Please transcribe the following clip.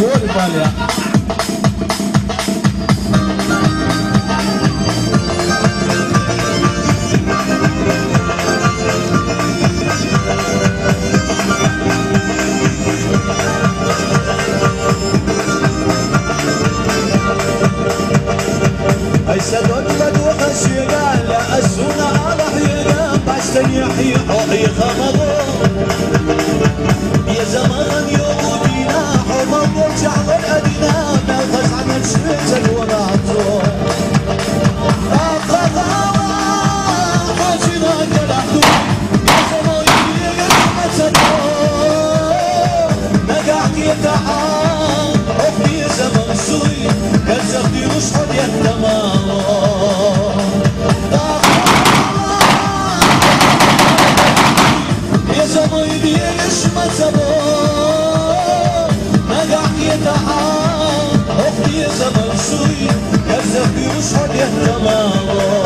فول باليا سدود بدوخ الشيقان لا السونا على حيقان باشتن يحيي حوحي خمضون يا زمان يومينا حمام وجعل الأدنى ملخص عن الشمس الومعطون أخذها حاجنا كالحدود يا زمان يقل متدون نقعك يتعان حبي زمان سوي كالزغدي وشحن يتمام يا زمايلي ليش ما تبون نقعك يتعان أختي يا زمان سوي كالزغدي وشحن يتمام